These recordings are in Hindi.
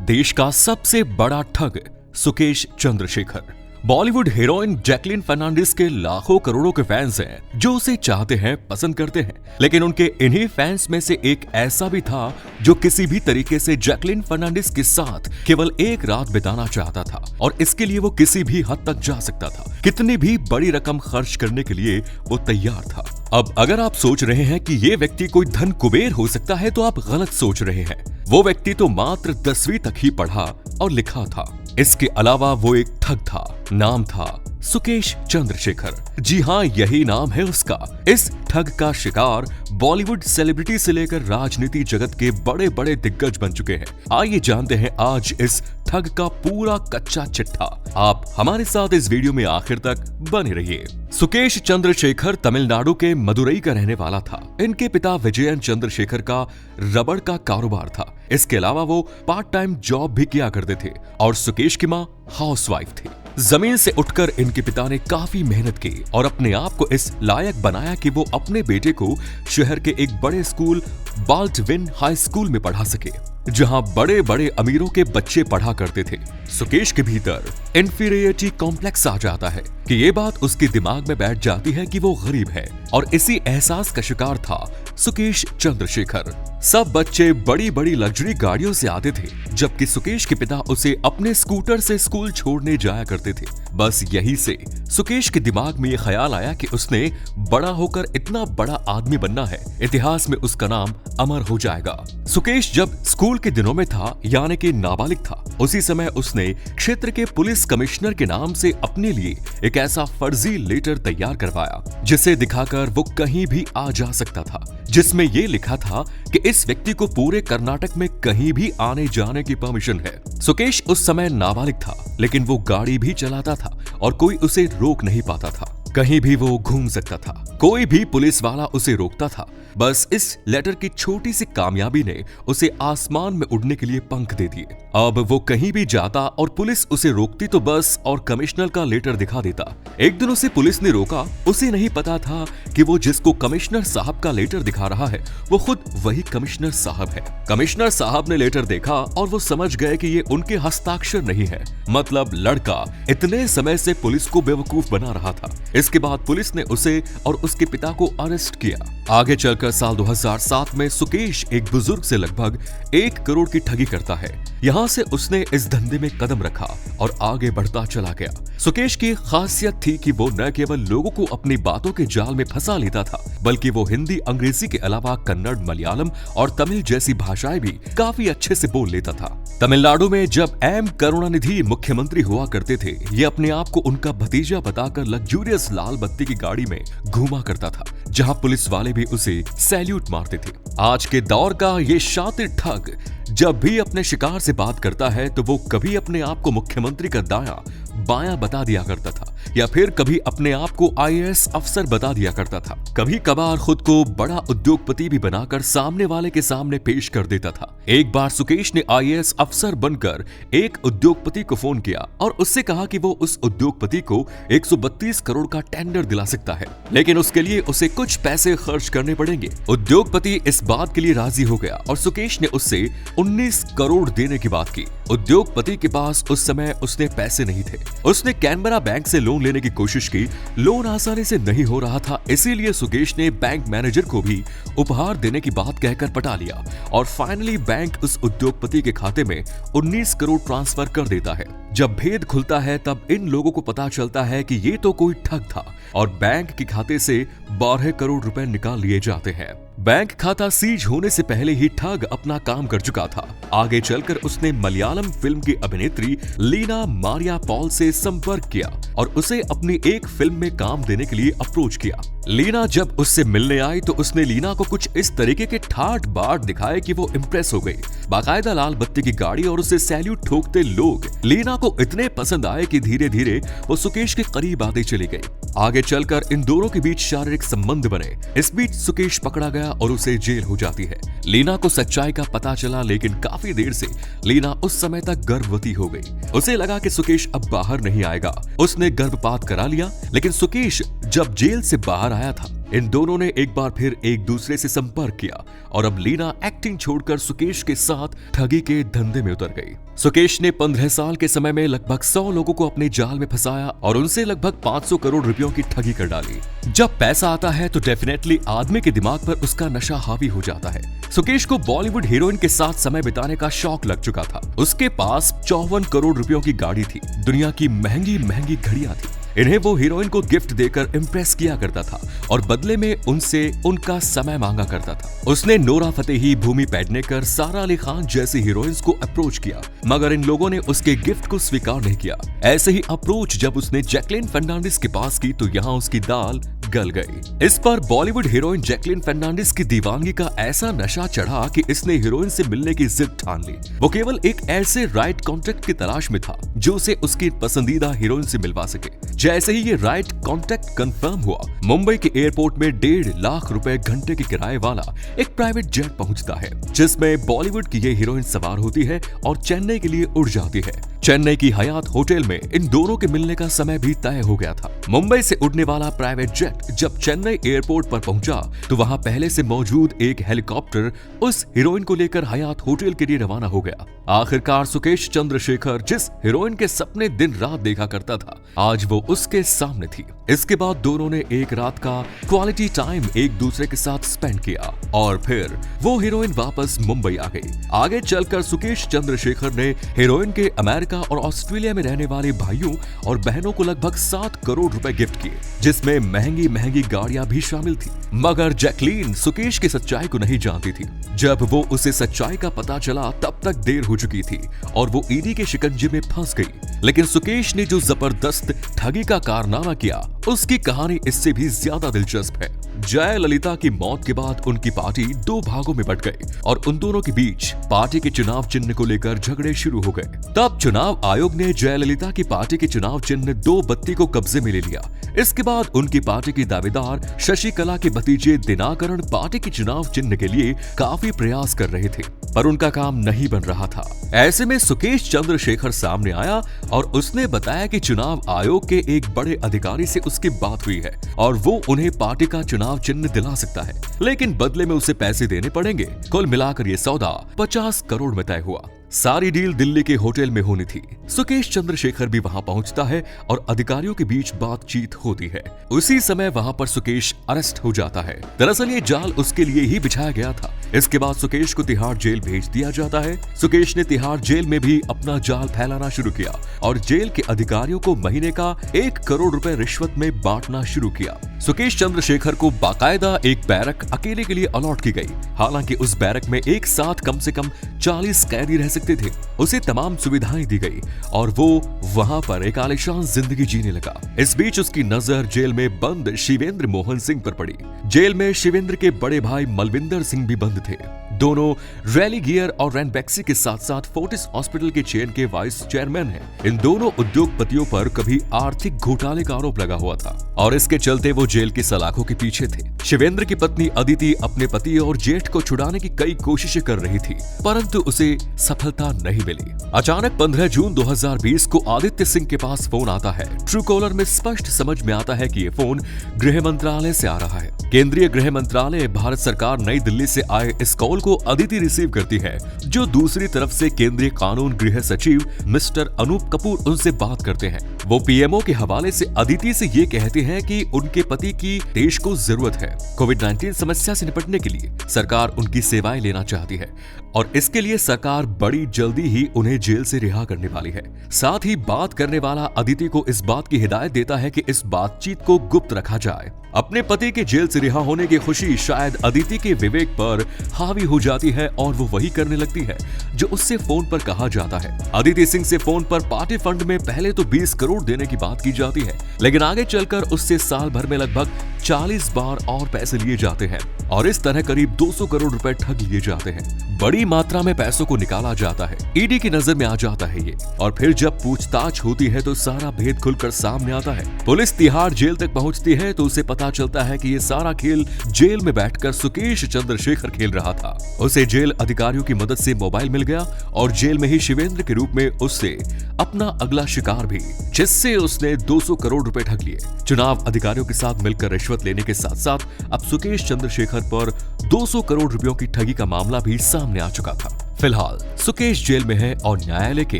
देश का सबसे बड़ा ठग सुकेश चंद्रशेखर। बॉलीवुड हीरोइन जैकलीन फर्नांडिस के लाखों करोड़ों के फैंस हैं जो उसे चाहते हैं, पसंद करते हैं, लेकिन उनके इन्हीं फैंस में से एक ऐसा भी था जो किसी भी तरीके से जैकलीन फर्नांडिस के साथ केवल एक रात बिताना चाहता था और इसके लिए वो किसी भी हद तक जा सकता था। कितनी भी बड़ी रकम खर्च करने के लिए वो तैयार था। अब अगर आप सोच रहे हैं कि ये व्यक्ति कोई धन कुबेर हो सकता है तो आप गलत सोच रहे हैं। वो व्यक्ति तो मात्र 10वीं तक ही पढ़ा और लिखा था। इसके अलावा वो एक ठग था। नाम था सुकेश चंद्रशेखर। जी हाँ, यही नाम है उसका। इस ठग का शिकार बॉलीवुड सेलिब्रिटी से लेकर राजनीति जगत के बड़े बड़े दिग्गज बन चुके हैं। आइए जानते हैं आज इस ठग का पूरा कच्चा चिट्ठा। आप हमारे साथ इस वीडियो में आखिर तक बने रहिए। सुकेश चंद्रशेखर तमिलनाडु के मदुरई का रहने वाला था। इनके पिता विजयन चंद्रशेखर का रबड़ का कारोबार था। इसके अलावा वो पार्ट टाइम जॉब भी किया करते थे और सुकेश की माँ हाउसवाइफ थी। जमीन से उठकर इनके पिता ने काफी मेहनत की और अपने आप को इस लायक बनाया कि वो अपने बेटे को शहर के एक बड़े स्कूल बाल्टविन हाई स्कूल में पढ़ा सके, जहां बड़े बड़े अमीरों के बच्चे पढ़ा करते थे। सुकेश के भीतर इंफीरियरिटी कॉम्प्लेक्स आ जाता है कि ये बात उसके दिमाग में बैठ जाती है कि वो गरीब है और इसी एहसास का शिकार था सुकेश चंद्रशेखर। सब बच्चे बड़ी बड़ी लग्जरी गाड़ियों से आते थे, जबकि सुकेश के पिता उसे अपने स्कूटर से स्कूल छोड़ने जाया करते थे। बस यही से सुकेश के दिमाग में ये ख्याल आया कि उसने बड़ा होकर इतना बड़ा आदमी बनना है, इतिहास में उसका नाम अमर हो जाएगा। सुकेश जब स्कूल के दिनों में था, यानी कि नाबालिग था, उसी समय उसने क्षेत्र के पुलिस कमिश्नर के नाम से अपने लिए एक ऐसा फर्जी लेटर तैयार करवाया जिसे दिखाकर वो कहीं भी आ जा सकता था, जिसमें ये लिखा था कि इस व्यक्ति को पूरे कर्नाटक में कहीं भी आने जाने की परमिशन है। सुकेश उस समय नाबालिग था, लेकिन वो गाड़ी भी चलाता था और कोई उसे रोक नहीं पाता था। कहीं भी वो घूम सकता था, कोई भी पुलिस वाला उसे रोकता था। बस इस लेटर की छोटी सी कामयाबी ने उसे आसमान में उड़ने के लिए पंख दे दिए। अब वो कहीं भी जाता और पुलिस उसे रोकती तो बस और कमिश्नर का लेटर दिखा देता। एक दिन उसे पुलिस ने रोका। उसे नहीं पता था कि वो जिसको कमिश्नर साहब का लेटर दिखा रहा है वो खुद वही कमिश्नर साहब है। कमिश्नर साहब ने लेटर देखा और वो समझ गए कि ये उनके हस्ताक्षर नहीं है। मतलब लड़का इतने समय से पुलिस को बेवकूफ बना रहा था। इसके बाद पुलिस ने उसे और उसके पिता को अरेस्ट किया। आगे चलकर साल 2007 में सुकेश एक बुजुर्ग से लगभग 1 करोड़ की ठगी करता है। यहाँ से उसने इस धंधे में कदम रखा और आगे बढ़ता चला गया। सुकेश की खासियत थी कि वो न केवल लोगों को अपनी बातों के जाल में फंसा लेता था, बल्कि वो हिंदी, अंग्रेजी के अलावा कन्नड़, मलयालम और तमिल जैसी भाषाएं भी काफी अच्छे से बोल लेता था। तमिलनाडु में जब एम करुणानिधि मुख्यमंत्री हुआ करते थे, ये अपने आप को उनका भतीजा बताकर लग्जूरियस लाल बत्ती की गाड़ी में घूमा करता था, जहां पुलिस वाले भी उसे सैल्यूट मारते थे। आज के दौर का ये शातिर ठग जब भी अपने शिकार से बात करता है तो वो कभी अपने आप को मुख्यमंत्री का दाया बायां बता दिया करता था या फिर कभी अपने आप को आईएएस अफसर बता दिया करता था। कभी कभार खुद को बड़ा उद्योगपति भी बनाकर सामने वाले के सामने पेश कर देता था। एक बार सुकेश ने आईएएस अफसर बनकर एक उद्योगपति को फोन किया और उससे कहा कि वो उस उद्योगपति को 132 करोड़ का टेंडर दिला सकता है, लेकिन उसके लिए उसे कुछ पैसे खर्च करने पड़ेंगे। उद्योगपति इस बात के लिए राजी हो गया और सुकेश ने उससे 19 करोड़ देने की बात की। उद्योगपति के पास उस समय उसने पैसे नहीं थे। उसने कैनबरा बैंक से लोन लेने की कोशिश की। लोन आसानी से नहीं हो रहा था, इसीलिए सुकेश ने बैंक मैनेजर को भी उपहार देने की बात कहकर पटा लिया और फाइनली बैंक उस उद्योगपति के खाते में 19 करोड़ ट्रांसफर कर देता है। जब भेद खुलता है तब इन लोगों को पता चलता है कि ये तो कोई ठग था और बैंक के खाते से 12 करोड़ रुपए निकाल लिए जाते हैं। बैंक खाता सीज होने से पहले ही ठग अपना काम कर चुका था। आगे चलकर उसने मलयालम फिल्म की अभिनेत्री लीना मारिया पॉल से संपर्क किया और उसे अपनी एक फिल्म में काम देने के लिए अप्रोच किया। लीना जब उससे मिलने आई तो उसने लीना को कुछ इस तरीके के ठाट बाट दिखाए कि वो इम्प्रेस हो गई। बाकायदा लाल बत्ती की गाड़ी और उसे सैल्यूट ठोकते लोग लीना को इतने पसंद आए कि धीरे धीरे वो सुकेश के करीब आते चली गई। आगे चलकर इन दोनों के बीच शारीरिक संबंध बने। इस बीच सुकेश पकड़ा गया और उसे जेल हो जाती है। लीना को सच्चाई का पता चला, लेकिन काफी देर से लीना उस समय तक गर्भवती हो गई। उसे लगा कि सुकेश अब बाहर नहीं आएगा। उसने गर्भपात करा लिया, लेकिन सुकेश जब जेल से बाहर आया था इन दोनों ने एक बार फिर एक दूसरे से संपर्क किया और अब लीना एक्टिंग छोड़कर सुकेश के साथ ठगी के धंधे में उतर गई। सुकेश ने 15 साल के समय में लगभग 100 लोगों को अपने जाल में फंसाया और उनसे लगभग 500 करोड़ रुपयों की ठगी कर डाली। जब पैसा आता है तो डेफिनेटली आदमी के दिमाग पर उसका नशा हावी हो जाता है। सुकेश को बॉलीवुड हीरोइन के साथ समय बिताने का शौक लग चुका था। उसके पास 54 करोड़ रुपयों की गाड़ी थी, दुनिया की महंगी महंगी घड़ियां थी। इन्हें वो हीरोइन को गिफ्ट देकर इम्प्रेस किया करता था और बदले में उनसे उनका समय मांगा करता था। उसने नोरा फतेही, भूमि पेडनेकर, सारा अली खान जैसी हीरोइंस को अप्रोच किया, मगर इन लोगों ने उसके गिफ्ट को स्वीकार नहीं किया। ऐसे ही अप्रोच जब उसने जैकलीन फर्नांडिस के पास की तो यहाँ उसकी दाल गल गई। इस पर बॉलीवुड हीरोइन जैकलीन फर्नांडिस की दीवानगी का ऐसा नशा चढ़ा कि इसने हीरोइन से मिलने की जिद ठान ली। वो केवल एक ऐसे राइट कॉन्टेक्ट की तलाश में था जो उसे उसकी पसंदीदा हीरोइन से मिलवा सके। जैसे ही ये राइट कॉन्टेक्ट कंफर्म हुआ, मुंबई के एयरपोर्ट में 1.5 लाख रुपए घंटे के किराए वाला एक प्राइवेट जेट पहुंचता है, जिसमें बॉलीवुड की ये हीरोइन सवार होती है और चेन्नई के लिए उड़ जाती है। चेन्नई की हयात होटल में इन दोनों के मिलने का समय भी तय हो गया था। मुंबई से उड़ने वाला प्राइवेट जेट जब चेन्नई एयरपोर्ट पर पहुंचा तो वहां पहले से मौजूद एक हेलीकॉप्टर उस हीरोइन को लेकर हयात होटल के लिए रवाना हो गया। आखिरकार सुकेश चंद्रशेखर जिस हीरोइन के सपने दिन रात देखा करता था, आज वो उसके सामने थी। इसके बाद दोनों ने एक रात का क्वालिटी टाइम एक दूसरे के साथ स्पेंड किया और फिर वो हीरोइन वापस मुंबई आ गई। आगे चलकर सुकेश चंद्रशेखर ने हीरोइन के अमेरिका और ऑस्ट्रेलिया में रहने वाले भाइयों और बहनों को लगभग 7 करोड़ रुपए गिफ्ट किए, जिसमें महंगी महंगी गाड़ियां भी शामिल थी। मगर जैकलीन सुकेश की सच्चाई को नहीं जानती थी। जब वो उसे सच्चाई का पता चला तब तक देर हो चुकी थी और वो ईडी के शिकंजे में फंस गई। लेकिन सुकेश ने जो जबरदस्त ठगी का कारनामा किया, उसकी कहानी इससे भी ज्यादा दिलचस्प है। जयललिता की मौत के बाद उनकी पार्टी 2 भागों में बंट गई और उन दोनों के बीच पार्टी के चुनाव चिन्ह को लेकर झगड़े शुरू हो गए। तब चुनाव आयोग ने जयललिता की पार्टी के चुनाव चिन्ह 2 बत्ती को कब्जे में ले लिया। इसके बाद उनकी पार्टी की दावेदार शशिकला के भतीजे दिनाकरण पार्टी के चुनाव चिन्ह के लिए काफी प्रयास कर रहे थे, पर उनका काम नहीं बन रहा था। ऐसे में सुकेश चंद्रशेखर सामने आया और उसने बताया कि चुनाव आयोग के एक बड़े अधिकारी से उसकी बात हुई है और वो उन्हें पार्टी का चुनाव चिन्ह दिला सकता है, लेकिन बदले में उसे पैसे देने पड़ेंगे। कुल मिलाकर ये सौदा 50 करोड़ में तय हुआ। सारी डील दिल्ली के होटल में होनी थी। सुकेश चंद्रशेखर भी वहां पहुंचता है और अधिकारियों के बीच बातचीत होती है। उसी समय वहां पर सुकेश अरेस्ट हो जाता है। दरअसल ये जाल उसके लिए ही बिछाया गया था। इसके बाद सुकेश को तिहाड़ जेल भेज दिया जाता है। सुकेश ने तिहाड़ जेल में भी अपना जाल फैलाना शुरू किया और जेल के अधिकारियों को महीने का 1 करोड़ रुपए रिश्वत में बांटना शुरू किया। सुकेश चंद्रशेखर को बाकायदा एक बैरक अकेले के लिए अलॉट की गई। हालांकि उस बैरक में एक साथ कम से कम 40 कैदी रह सकते थे। उसे तमाम सुविधाएं दी गई और वो वहां पर एक आलीशान जिंदगी जीने लगा। इस बीच उसकी नजर जेल में बंद शिवेंद्र मोहन सिंह पर पड़ी। जेल में शिवेंद्र के बड़े भाई मलविंदर सिंह भी बंद थे। दोनों रैली गियर और रैनबैक्सी के साथ साथ फोर्टिस हॉस्पिटल के चेन के वाइस चेयरमैन हैं। इन दोनों उद्योगपतियों पर कभी आर्थिक घोटाले का आरोप लगा हुआ था और इसके चलते वो जेल की सलाखों के पीछे थे। शिवेंद्र की पत्नी अदिति अपने पति और जेठ को छुड़ाने की कई कोशिशें कर रही थी, परंतु उसे सफलता नहीं मिली। अचानक 15 जून 2020 को आदित्य सिंह के पास फोन आता है। ट्रू कॉलर में स्पष्ट समझ में आता है कि ये फोन गृह मंत्रालय से आ रहा है। केंद्रीय गृह मंत्रालय, भारत सरकार नई दिल्ली से आए इस कॉल को अदिति रिसीव करती है, जो दूसरी तरफ से केंद्रीय कानून गृह सचिव मिस्टर अनूप कपूर उनसे बात करते हैं। वो पीएमओ के हवाले से अदिति से ये कहते हैं कि उनके पति की देश को जरूरत है। कोविड-19 समस्या से निपटने के लिए सरकार उनकी सेवाएं लेना चाहती है और इसके लिए सरकार बड़ी जल्दी ही उन्हें जेल से रिहा करने वाली है। साथ ही बात करने वाला अदिति को इस बात की हिदायत देता है कि इस बातचीत को गुप्त रखा जाए। अपने पति के जेल से रिहा होने की खुशी शायद अदिति के विवेक पर हावी हो जाती है और वो वही करने लगती है जो उससे फोन पर कहा जाता है। अदिति सिंह से फोन पर पार्टी फंड में पहले तो 20 करोड़ देने की बात की जाती है, लेकिन आगे चलकर उससे साल भर में लगभग 40 बार और पैसे लिए जाते हैं और इस तरह करीब 200 करोड़ रुपए ठग लिए जाते हैं। बड़ी मात्रा में पैसों को निकाला जाता है। ईडी की नजर में आ जाता है ये, और फिर जब पूछताछ होती है तो सारा भेद खुलकर सामने आता है। पुलिस तिहाड़ जेल तक पहुंचती है तो उसे पता चलता है कि ये सारा खेल जेल में बैठकर सुकेश चंद्रशेखर खेल रहा था। उसे जेल अधिकारियों की मदद से मोबाइल मिल गया और जेल में ही शिवेंद्र के रूप में उससे अपना अगला शिकार भी, जिससे उसने 200 करोड़ रुपए ठग लिए। चुनाव अधिकारियों के साथ मिलकर रिश्वत रिश्वत लेने के साथ साथ अब सुकेश चंद्रशेखर पर 200 करोड़ रुपयों की ठगी का मामला भी सामने आ चुका था। फिलहाल सुकेश जेल में है और न्यायालय के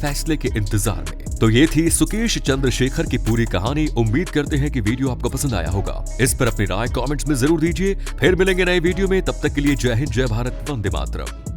फैसले के इंतजार में। तो ये थी सुकेश चंद्रशेखर की पूरी कहानी। उम्मीद करते हैं कि वीडियो आपको पसंद आया होगा। इस पर अपनी राय कमेंट्स में जरूर दीजिए। फिर मिलेंगे नए वीडियो में, तब तक के लिए जय हिंद, जय भारत, वंदे मातरम।